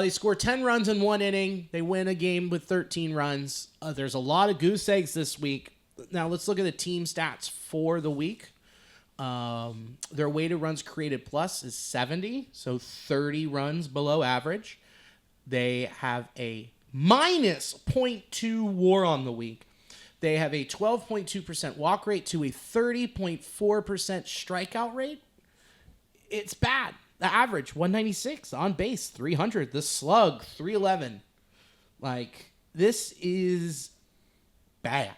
They score 10 runs in one inning. They win a game with 13 runs. There's a lot of goose eggs this week. Now let's look at the team stats for the week. Their weighted runs created plus is 70, so 30 runs below average. They have a minus 0.2 WAR on the week. They have a 12.2% walk rate to a 30.4% strikeout rate. It's bad. The average, 196. On base, 300. The slug, 311. Like, this is bad.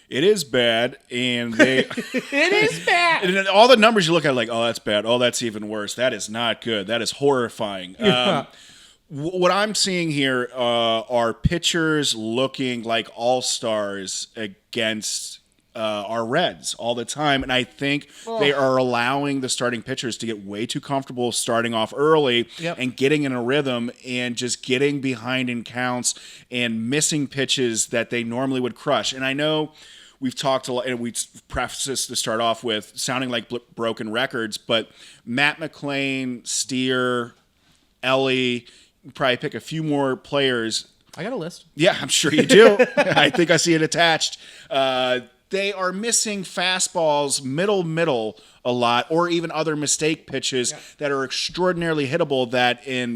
It is bad, and they... It is bad. And all the numbers you look at, like, oh, that's bad. Oh, that's even worse. That is not good. That is horrifying. What I'm seeing here are pitchers looking like all-stars against our Reds all the time, and I think they are allowing the starting pitchers to get way too comfortable starting off early and getting in a rhythm and just getting behind in counts and missing pitches that they normally would crush. And I know we've talked a lot, and we prefaced this to start off with sounding like broken records, but Matt McClain, Steer, Ellie, probably pick a few more players. I got a list. Yeah, I'm sure you do. I think I see it attached. They are missing fastballs, middle a lot, or even other mistake pitches that are extraordinarily hittable that in,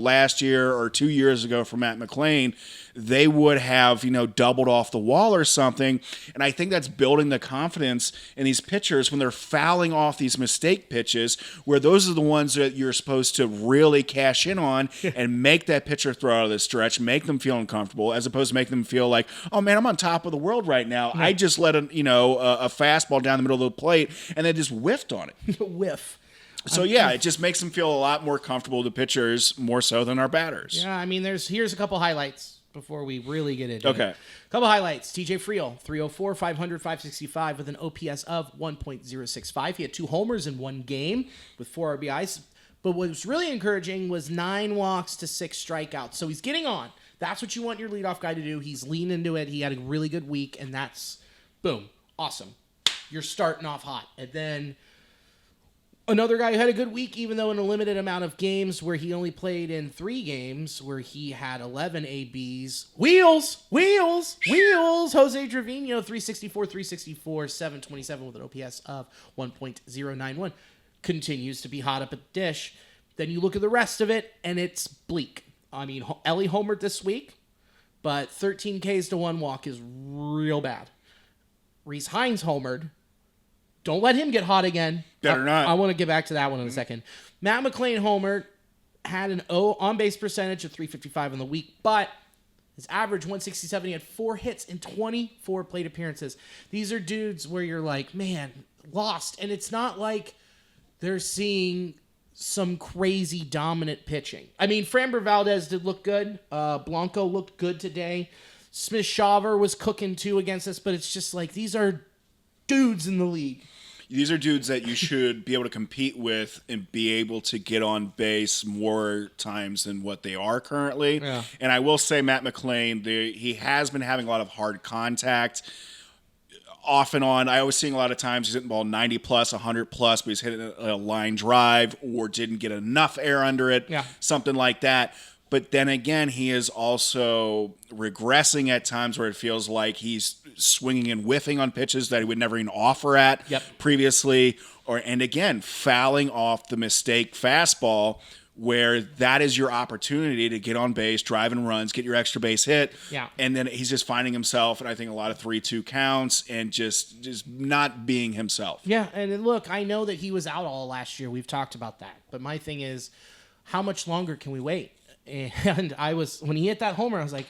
last year or 2 years ago for Matt McClain, they would have, doubled off the wall or something. And I think that's building the confidence in these pitchers when they're fouling off these mistake pitches, where those are the ones that you're supposed to really cash in on and make that pitcher throw out of the stretch, make them feel uncomfortable, as opposed to make them feel like, oh man, I'm on top of the world right now. I just let a fastball down the middle of the plate and they just whiffed on it. Whiff. So it just makes them feel a lot more comfortable, the pitchers, more so than our batters. Yeah, I mean, here's a couple highlights before we really get into it. Okay. Couple highlights. TJ Friel, 304, 500, 565 with an OPS of 1.065. He had 2 homers in one game with 4 RBIs. But what was really encouraging was 9 walks to 6 strikeouts. So he's getting on. That's what you want your leadoff guy to do. He's leaned into it. He had a really good week, and that's, boom, awesome. You're starting off hot. And then another guy who had a good week, even though in a limited amount of games, where he only played in 3 games, where he had 11 ABs. Wheels! Jose Trevino, 364, 727 with an OPS of 1.091. Continues to be hot up at the dish. Then you look at the rest of it, and it's bleak. I mean, Ellie homered this week, but 13 Ks to 1 walk is real bad. Rhys Hines homered. Don't let him get hot again. Better not. I want to get back to that one in a second. Matt McClain homered, had an on-base percentage of 355 in the week, but his average 167. He had 4 hits in 24 plate appearances. These are dudes where you're like, man, lost. And it's not like they're seeing some crazy dominant pitching. I mean, Framber Valdez did look good. Blanco looked good today. Smith-Shawver was cooking too against us, but it's just like these are dudes in the league. These are dudes that you should be able to compete with and be able to get on base more times than what they are currently. Yeah. And I will say Matt McClain, he has been having a lot of hard contact off and on. I was seeing a lot of times he's hitting the ball 90 plus, 100 plus, but he's hitting a line drive or didn't get enough air under it, something like that. But then again, he is also regressing at times where it feels like he's swinging and whiffing on pitches that he would never even offer at previously. And again, fouling off the mistake fastball, where that is your opportunity to get on base, drive and runs, get your extra base hit. Yeah. And then he's just finding himself, and I think a lot of 3-2 counts and just not being himself. Yeah, and look, I know that he was out all last year. We've talked about that. But my thing is, how much longer can we wait? And when he hit that homer, I was like,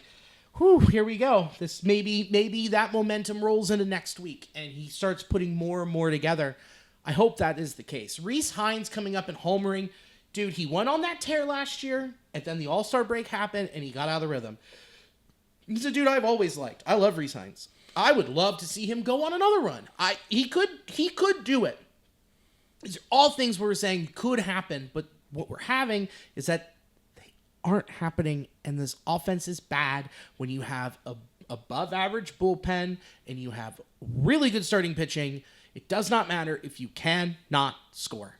whew, here we go. This maybe that momentum rolls into next week and he starts putting more and more together. I hope that is the case. Rhys Hines coming up and homering. Dude, he went on that tear last year, and then the All-Star break happened, and he got out of the rhythm. He's a dude I've always liked. I love Rhys Hines. I would love to see him go on another run. He could do it. These are all things we're saying could happen, but what we're having is that aren't happening, and this offense is bad when you have a above average bullpen and you have really good starting pitching. It does not matter if you cannot score.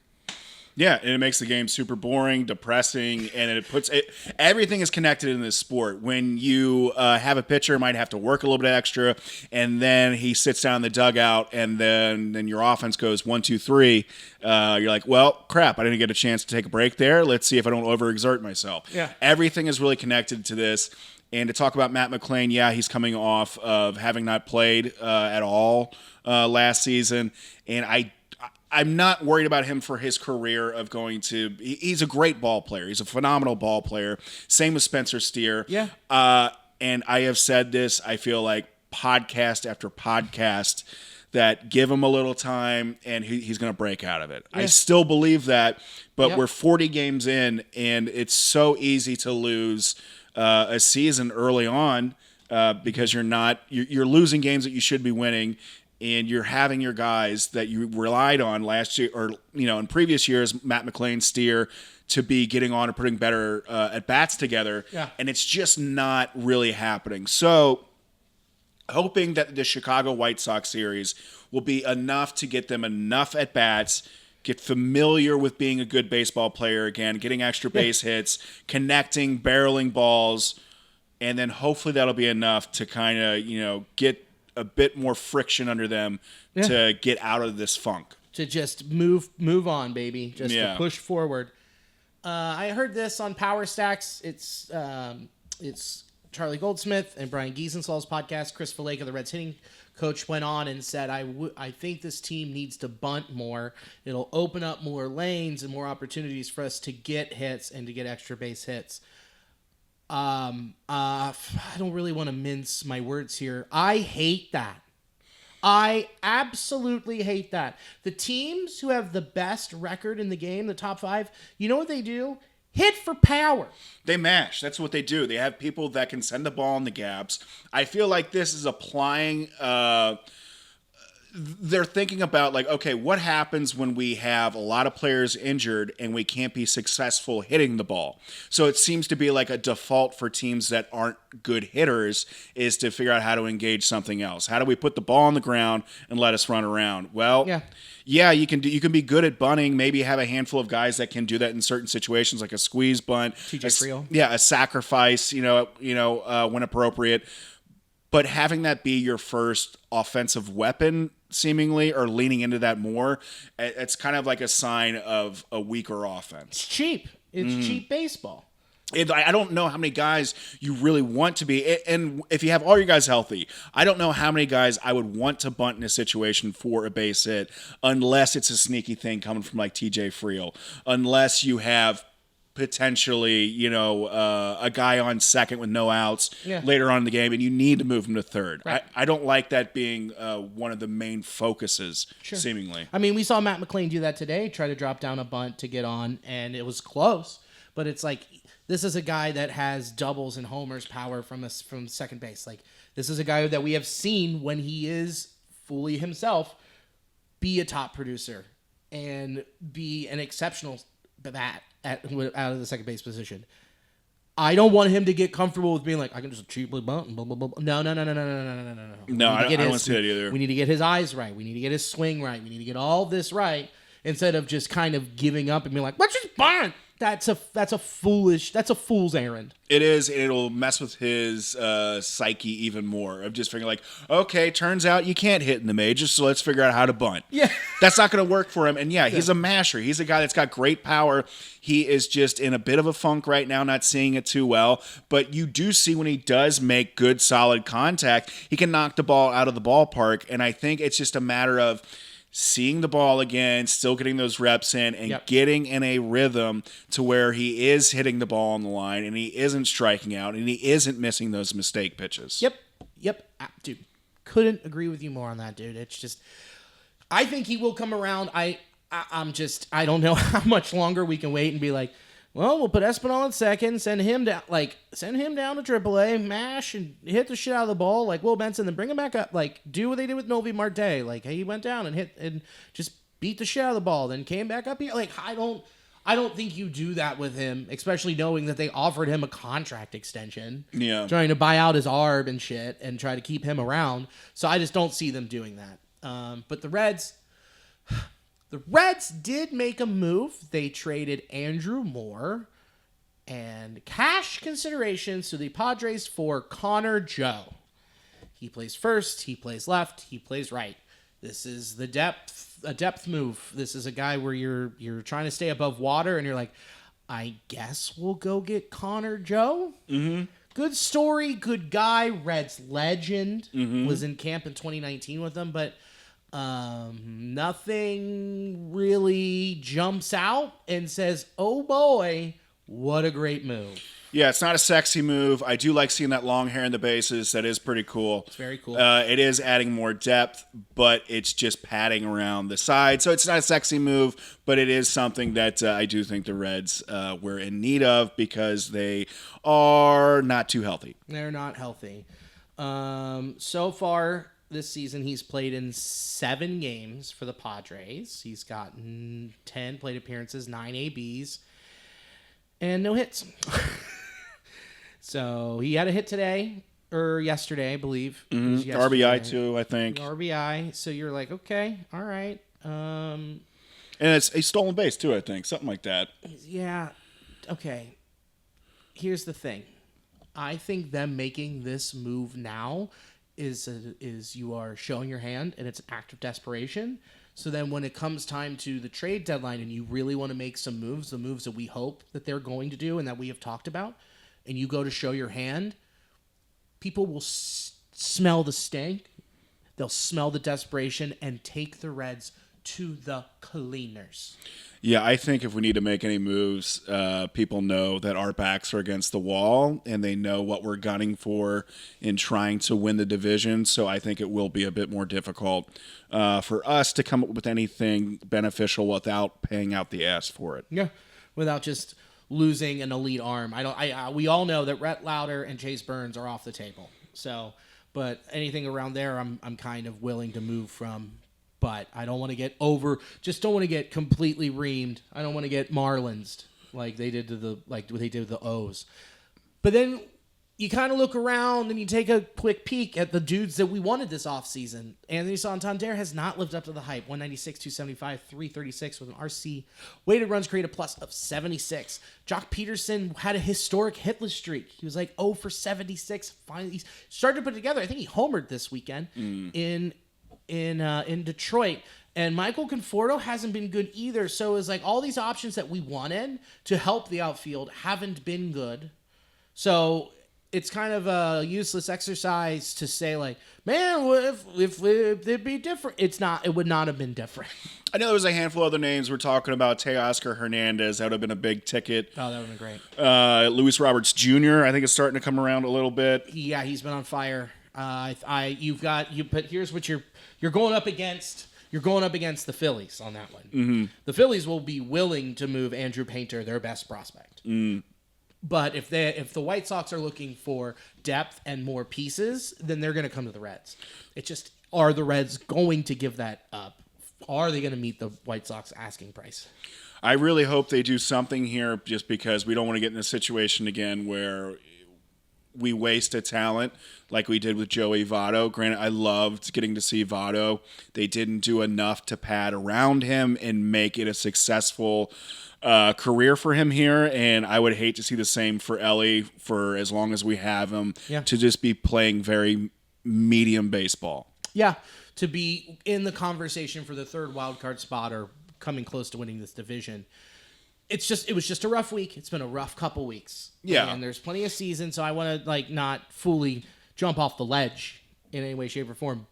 Yeah, and it makes the game super boring, depressing, and it puts it. Everything is connected in this sport. When you have a pitcher, might have to work a little bit extra, and then he sits down in the dugout, and then your offense goes 1, 2, 3. You're like, well, crap! I didn't get a chance to take a break there. Let's see if I don't overexert myself. Yeah, everything is really connected to this. And to talk about Matt McClain, yeah, he's coming off of having not played at all last season, and I'm not worried about him for his career of going to. He's a great ball player. He's a phenomenal ball player. Same with Spencer Steer. Yeah. And I have said this, I feel like podcast after podcast, that give him a little time and he's going to break out of it. Yeah. I still believe that, but we're 40 games in, and it's so easy to lose a season early on because you're losing games that you should be winning. And you're having your guys that you relied on last year, or in previous years, Matt McClain, Steer, to be getting on and putting better at bats together, and it's just not really happening. So, hoping that the Chicago White Sox series will be enough to get them enough at bats, get familiar with being a good baseball player again, getting extra base hits, connecting, barreling balls, and then hopefully that'll be enough to kind of get a bit more friction under them to get out of this funk. To just move on, baby. Just to push forward. I heard this on Power Stacks. It's Charlie Goldsmith and Brian Giesenslaw's podcast. Chris Falake of the Reds hitting coach went on and said, I think this team needs to bunt more. It'll open up more lanes and more opportunities for us to get hits and to get extra base hits. I don't really want to mince my words here. I hate that. I absolutely hate that. The teams who have the best record in the game, the top 5, you know what they do? Hit for power. They mash. That's what they do. They have people that can send the ball in the gaps. I feel like this is applying they're thinking about, like, okay, what happens when we have a lot of players injured and we can't be successful hitting the ball? So it seems to be like a default for teams that aren't good hitters is to figure out how to engage something else. How do we put the ball on the ground and let us run around? Well, yeah, you can be good at bunting. Maybe have a handful of guys that can do that in certain situations, like a squeeze bunt, TJ Friel. Yeah, a sacrifice, when appropriate. But having that be your first offensive weapon, seemingly, or leaning into that more, it's kind of like a sign of a weaker offense. It's cheap. It's cheap baseball. I don't know how many guys you really want to be. And if you have all your guys healthy, I don't know how many guys I would want to bunt in a situation for a base hit, unless it's a sneaky thing coming from like TJ Friel, unless you have potentially, a guy on second with no outs later on in the game, and you need to move him to third. Right. I don't like that being one of the main focuses, seemingly. I mean, we saw Matt McClain do that today, try to drop down a bunt to get on, and it was close. But it's like, this is a guy that has doubles and homers power from second base. Like, this is a guy that we have seen when he is fully himself be a top producer and be an exceptional bat out of the second base position. I don't want him to get comfortable with being like, I can just cheaply bunt and blah, blah, blah. No. No, I don't want to see that either. We need to get his eyes right. We need to get his swing right. We need to get all this right instead of just kind of giving up and being like, let's just bunt. That's a fool's errand. It is, and it'll mess with his psyche even more of just figuring like, okay, turns out you can't hit in the majors, so let's figure out how to bunt. Yeah. That's not going to work for him. And he's a masher. He's a guy that's got great power. He is just in a bit of a funk right now, not seeing it too well. But you do see when he does make good, solid contact, he can knock the ball out of the ballpark. And I think it's just a matter of seeing the ball again, still getting those reps in, and getting in a rhythm to where he is hitting the ball on the line and he isn't striking out and he isn't missing those mistake pitches. Yep. Dude, couldn't agree with you more on that, dude. It's just, I think he will come around. I don't know how much longer we can wait and be like, well, we'll put Espinal in second, send him down to AAA, mash and hit the shit out of the ball like Will Benson, then bring him back up, like do what they did with Novi Marte, like he went down and hit and just beat the shit out of the ball, then came back up here. Like I don't think you do that with him, especially knowing that they offered him a contract extension, trying to buy out his ARB and shit and try to keep him around. So I just don't see them doing that. But the Reds, The Reds did make a move. They traded Andrew Moore and cash considerations to the Padres for Connor Joe. He plays first, he plays left, he plays right. This is a depth move. This is a guy where you're trying to stay above water, and you're like, I guess we'll go get Connor Joe. Mm-hmm. Good story, good guy. Reds legend. Was in camp in 2019 with them, but nothing really jumps out and says, oh boy, what a great move. Yeah, it's not a sexy move. I do like seeing that long hair in the bases. That is pretty cool. It's very cool. It is adding more depth, but it's just padding around the side. So it's not a sexy move, but it is something that I do think the Reds were in need of because they are not too healthy. They're not healthy. So far this season, he's played in 7 games for the Padres. He's gotten 10 plate appearances, 9 ABs, and no hits. So he had a hit today or yesterday, I believe. RBI too, I think. RBI. So you're like, okay, all right. And it's a stolen base too, I think, something like that. Yeah. Okay. Here's the thing. I think them making this move now is you are showing your hand, and it's an act of desperation. So then when it comes time to the trade deadline and you really want to make some moves, the moves that we hope that they're going to do and that we have talked about, and you go to show your hand, people will smell the stink. They'll smell the desperation and take the Reds to the cleaners. Yeah, I think if we need to make any moves, people know that our backs are against the wall, and they know what we're gunning for in trying to win the division. So I think it will be a bit more difficult for us to come up with anything beneficial without paying out the ass for it. Yeah, without just losing an elite arm. We all know that Rhett Lauder and Chase Burns are off the table. So, but anything around there, I'm kind of willing to move from. But I don't want to get just don't want to get completely reamed. I don't want to get Marlins like they did what they did with the O's. But then you kind of look around and you take a quick peek at the dudes that we wanted this offseason. Anthony Santander has not lived up to the hype. 196, 275, 336 with an RC. Weighted runs created plus of 76. Jock Peterson had a historic hitless streak. He was like 0 for 76. Finally, he started to put it together. I think he homered this weekend in Detroit. And Michael Conforto hasn't been good either. So it's like all these options that we wanted to help the outfield haven't been good. So it's kind of a useless exercise to say like, man, what if it'd be different? It's not. It would not have been different. I know there was a handful of other names. We're talking about Teoscar Hernandez. That would have been a big ticket. Oh, that would have been great. Luis Roberts Jr. I think is starting to come around a little bit. Yeah, he's been on fire. But here's what you're going up against. You're going up against the Phillies on that one. Mm-hmm. The Phillies will be willing to move Andrew Painter, their best prospect. But if the White Sox are looking for depth and more pieces, then they're going to come to the Reds. It's just, are the Reds going to give that up? Are they going to meet the White Sox asking price? I really hope they do something here, just because we don't want to get in a situation again where we waste a talent like we did with Joey Votto. Granted, I loved getting to see Votto. They didn't do enough to pad around him and make it a successful career for him here, and I would hate to see the same for Ellie for as long as we have him, to just be playing very medium baseball. Yeah, to be in the conversation for the third wild card spot or coming close to winning this division. It was just a rough week. It's been a rough couple weeks. Yeah. And there's plenty of season, so I want to not fully jump off the ledge in any way, shape, or form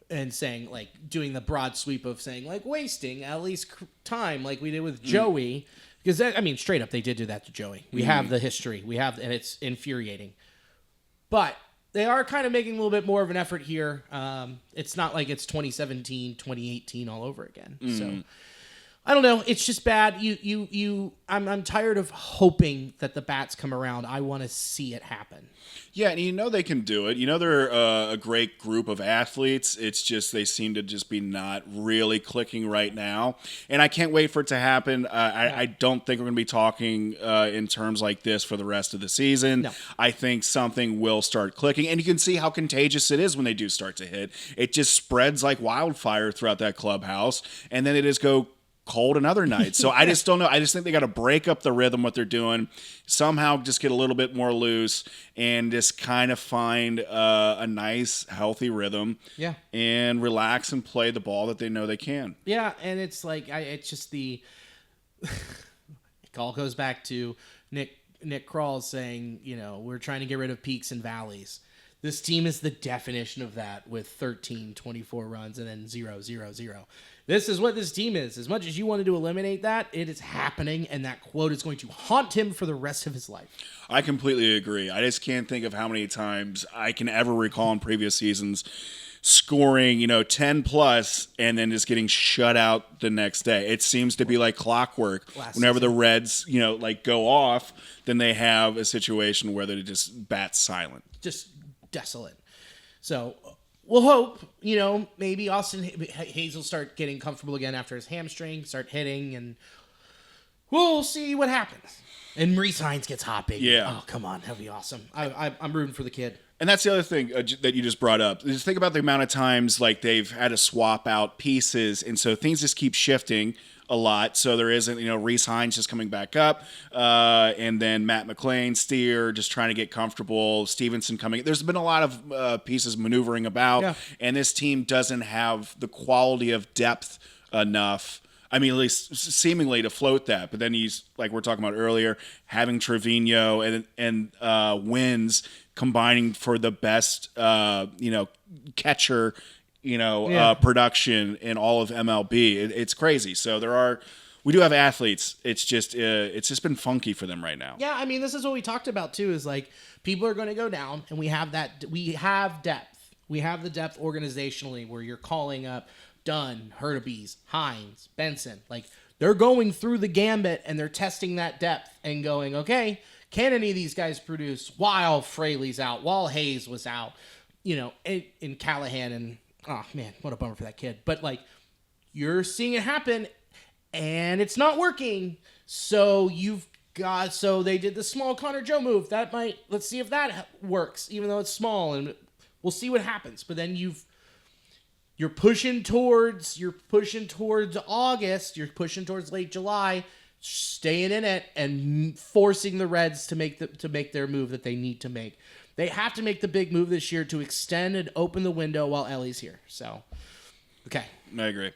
and saying, doing the broad sweep of saying, wasting Ellie's time like we did with Joey. Because, straight up, they did do that to Joey. We have the history. And it's infuriating. But they are kind of making a little bit more of an effort here. It's not like it's 2017, 2018 all over again. So I don't know. It's just bad. I'm tired of hoping that the bats come around. I want to see it happen. Yeah, and they can do it. They're a great group of athletes. It's just they seem to just be not really clicking right now. And I can't wait for it to happen. I don't think we're going to be talking in terms like this for the rest of the season. No. I think something will start clicking. And you can see how contagious it is when they do start to hit. It just spreads like wildfire throughout that clubhouse. And then they just go cold in other nights. So I just don't know. I just think they got to break up the rhythm, what they're doing, somehow just get a little bit more loose and just kind of find a nice, healthy rhythm. Yeah. And relax and play the ball that they know they can. Yeah, and it's like it's just the it all goes back to Nick Kroll saying, we're trying to get rid of peaks and valleys. This team is the definition of that with 13, 24 runs and then 0, 0, 0. This is what this team is. As much as you wanted to eliminate that, it is happening, and that quote is going to haunt him for the rest of his life. I completely agree. I just can't think of how many times I can ever recall in previous seasons scoring, 10 plus and then just getting shut out the next day. It seems to be like clockwork. Whenever the Reds, go off, then they have a situation where they just bat silent. Just desolate. So we'll hope, maybe Austin Hayes will start getting comfortable again after his hamstring, start hitting, and we'll see what happens. And Maurice Hines gets hot, baby. Yeah. Oh, come on. That'll be awesome. I'm rooting for the kid. And that's the other thing that you just brought up. Just think about the amount of times they've had to swap out pieces, and so things just keep shifting a lot. So there isn't, Reese Hines just coming back up, and then Matt McClain, Steer just trying to get comfortable, Stevenson coming. There's been a lot of pieces maneuvering about, and this team doesn't have the quality of depth enough. I mean, at least seemingly to float that. But then he's, like we're talking about earlier, having Trevino and Wins combining for the best, catcher, production in all of MLB. It's crazy. So we do have athletes. It's just been funky for them right now. Yeah, I mean, this is what we talked about too. Is like people are going to go down, and we have depth. We have the depth organizationally where you're calling up Dunn, Hurtubise, Hines, Benson. Like they're going through the gambit and they're testing that depth and going, okay, can any of these guys produce while Fraley's out, while Hayes was out, in Callahan, and oh man, what a bummer for that kid. But like you're seeing it happen and it's not working. So they did the small Connor Joe move. Let's see if that works, even though it's small, and we'll see what happens. But then you're pushing towards August, you're pushing towards late July, staying in it and forcing the Reds to make their move that they need to make. They have to make the big move this year to extend and open the window while Ellie's here. So, okay. I agree.